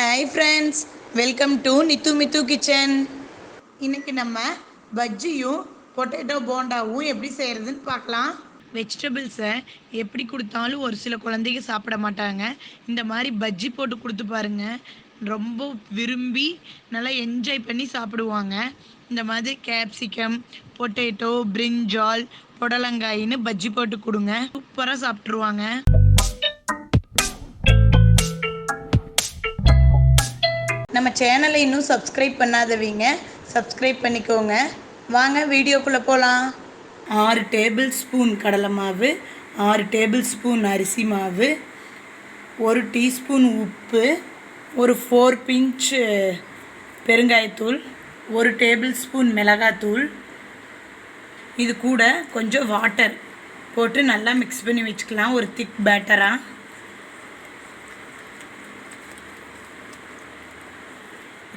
Hi friends, welcome to NithuMithukitchen. இன்னைக்கு நம்ம பஜ்ஜியும் potato போண்டாவும் எப்படி செய்கிறதுன்னு பார்க்கலாம். வெஜிடபிள்ஸை எப்படி கொடுத்தாலும் ஒரு சில குழந்தைங்க சாப்பிட மாட்டாங்க. இந்த மாதிரி பஜ்ஜி போட்டு கொடுத்து பாருங்க, ரொம்ப விரும்பி நல்லா என்ஜாய் பண்ணி சாப்பிடுவாங்க. இந்த மாதிரி கேப்சிகம், பொட்டேட்டோ, பிரிஞ்சால், புடலங்காயின்னு பஜ்ஜி போட்டு கொடுங்க, சூப்பராக சாப்பிட்ருவாங்க. நம்ம சேனலை இன்னும் சப்ஸ்கிரைப் பண்ணாதவங்க சப்ஸ்கிரைப் பண்ணிக்கோங்க. வாங்க வீடியோக்குள்ளே போகலாம். 6 டேபிள் ஸ்பூன் கடலை மாவு, 6 டேபிள் ஸ்பூன் அரிசி மாவு, 1 டீஸ்பூன் உப்பு, ஒரு 4 பிஞ்ச் பெருங்காயத்தூள், 1 டேபிள் ஸ்பூன் மிளகாத்தூள், இது கூட கொஞ்சம் வாட்டர் போட்டு நல்லா மிக்ஸ் பண்ணி வச்சுக்கலாம். ஒரு திக் பேட்டராக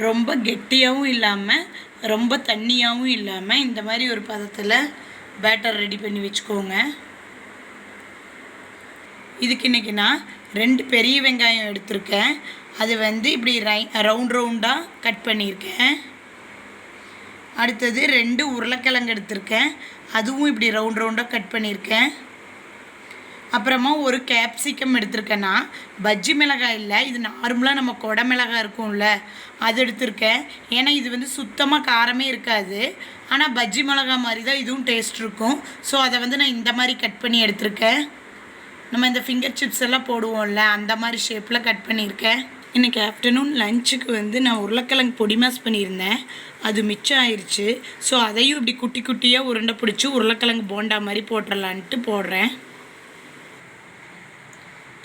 ரொம்ப கெட்டியாகவும் இல்லாமல் ரொம்ப தண்ணியாகவும் இல்லாமல் இந்த மாதிரி ஒரு பதத்தில் பேட்டர் ரெடி பண்ணி வச்சுக்கோங்க. இதுக்கு இன்றைக்கி நான் 2 பெரிய வெங்காயம் எடுத்திருக்கேன். அது இப்படி ரவுண்டாக கட் பண்ணியிருக்கேன். அடுத்தது 2 உருளைக்கிழங்கு எடுத்திருக்கேன். அதுவும் இப்படி ரவுண்டாக கட் பண்ணியிருக்கேன். அப்புறமா ஒரு கேப்சிகம் எடுத்திருக்கேன்னா, பஜ்ஜி மிளகாய் இல்லை, இது நார்மலாக நம்ம கொடை மிளகாய் இருக்கும்ல, அது எடுத்திருக்கேன். ஏன்னா இது சுத்தமாக காரமே இருக்காது, ஆனால் பஜ்ஜி மிளகாய் மாதிரி தான் இதுவும் டேஸ்ட் இருக்கும். ஸோ அதை நான் இந்த மாதிரி கட் பண்ணி எடுத்திருக்கேன். நம்ம இந்த ஃபிங்கர் சிப்ஸ் எல்லாம் போடுவோம்ல, அந்த மாதிரி ஷேப்பில் கட் பண்ணியிருக்கேன். இன்றைக்கி ஆஃப்டர்நூன் லஞ்சுக்கு நான் உருளைக்கிழங்கு பொடி மாஸ் பண்ணியிருந்தேன், அது மிச்சம் ஆயிடுச்சு. ஸோ அதையும் இப்படி குட்டி குட்டியாக உருண்டை பிடிச்சி உருளைக்கிழங்கு போண்டா மாதிரி போட்டுடலான்ட்டு போடுறேன்.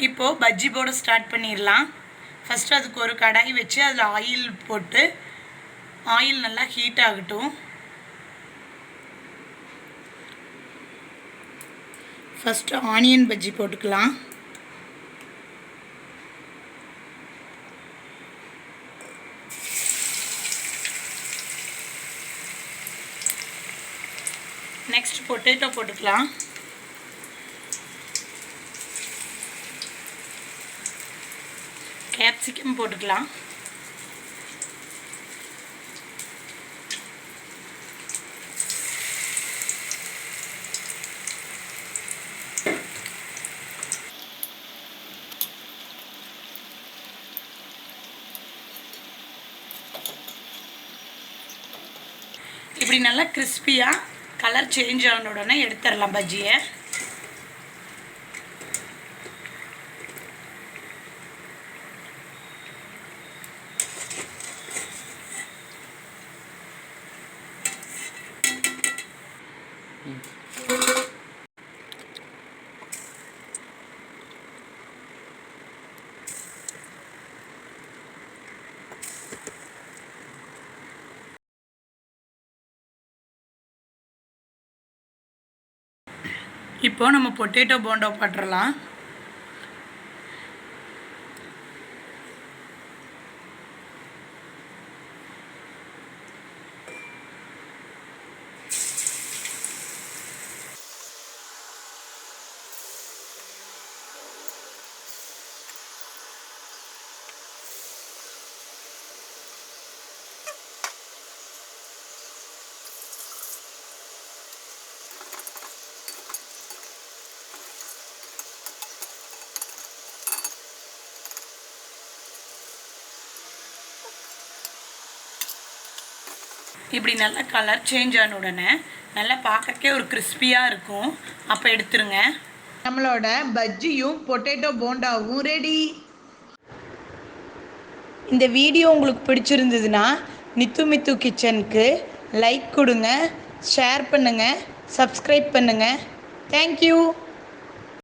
இப்போது பஜ்ஜி போட ஸ்டார்ட் பண்ணிடலாம். ஃபஸ்ட்டு அதுக்கு ஒரு கடாய் வச்சு அதில் ஆயில் போட்டு, ஆயில் நல்லா ஹீட் ஆகட்டும். ஃபஸ்ட்டு ஆனியன் பஜ்ஜி போட்டுக்கலாம். நெக்ஸ்ட் பொட்டேட்டோ போட்டுக்கலாம். கேப்சிகம் போட்டுக்கலாம். இப்படி நல்லா கிறிஸ்பியாக கலர் சேஞ்ச் ஆன உடனே எடுத்துடலாம் பஜ்ஜியை. இப்போ நம்ம பொட்டேட்டோ போண்டா போட்டுடலாம். இப்படி நல்லா கலர் சேஞ்ச் ஆன உடனே நல்லா பார்க்கறக்கே ஒரு கிறிஸ்பியாக இருக்கும். அப்போ எடுத்துருங்க. நம்மளோட பஜ்ஜியும் பொட்டேட்டோ போண்டாவும் ரெடி. இந்த வீடியோ உங்களுக்கு பிடிச்சிருந்ததுன்னா நித்து கிச்சனுக்கு லைக் கொடுங்க, ஷேர் பண்ணுங்கள், சப்ஸ்கிரைப் பண்ணுங்கள். தேங்க்யூ.